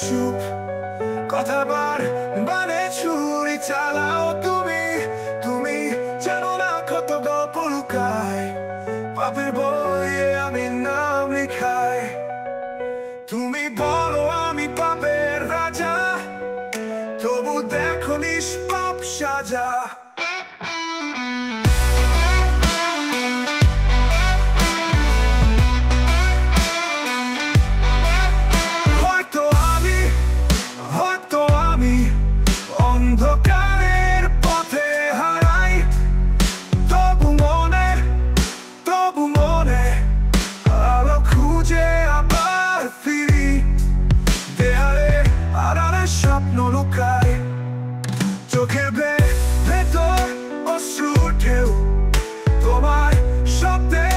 চুপ কথাবার মানে ছুরি চালাও তুমি তুমি জানো না কত গল্প লুকায় পাপের বইয়ে আমি নাম লিখাই তুমি বলো আমি পাপের রাজা তবু দেখো নিষ্পাপ সাজা হয়তো আমি অন্ধকারের পথে হারাই তবু মনে আলো খুঁজে আবার ফিরি দেয়ালে আড়ালে স্বপ্ন লুকায় চোখের ভেতর অশ্রুর ঢেউ তোমার শব্দে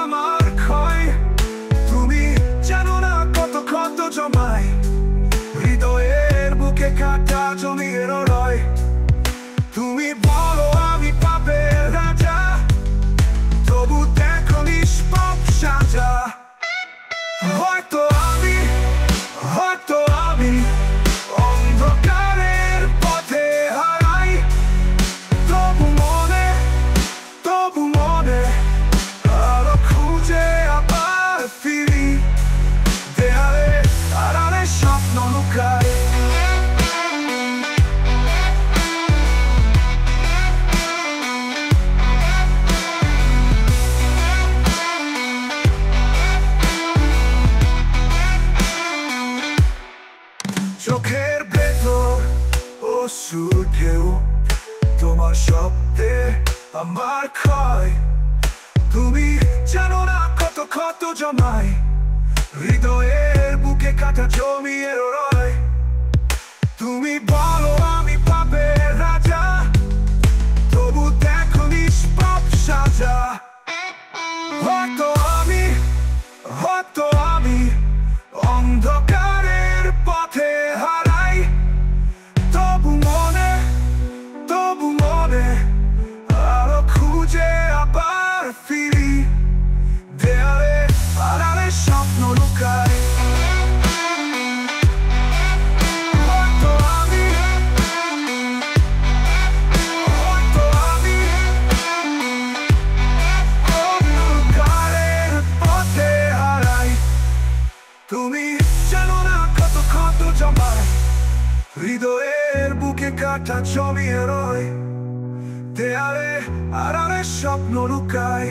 আমার ক্ষয় তুমি জানো না কত ক্ষত জমায় হৃদয়ের বুকে কাটা জমিয়ে রয় তুমি বলো আমি পাপের রাজা তবু দেখো নিষ্পাপ সাজা হয়তো আমি অন্ধকারের পথে হারাই তবু মনে আলো খুঁজে আবার ফিরি দেয়ালে আড়ালে স্বপ্ন লুকায় চোখের ভেতর অশ্রুর ঢেউ তোমার শব্দে আমার ক্ষয় তুমি জানো না কত ক্ষত জমায় হৃদয়ের বুকে কাটা জমিয়ে রয় তুমি বলো আমি পাপের রাজা তবু দেখো নিষ্পাপ সাজা হয়তো আমি অন্ধকারের পথে হারাই তবু মনে আলো খুঁজে আবার ফিরি দেয়ালে আড়ালে স্বপ্ন লুকায় হয়তো আমি অন্ধকারের পথে হারাই তুমি জানো না কত ক্ষত জমায় হৃদয়ের বুকে কাটা জমিয়ে রয় দেয়ালে আড়ালে স্বপ্ন লুকায়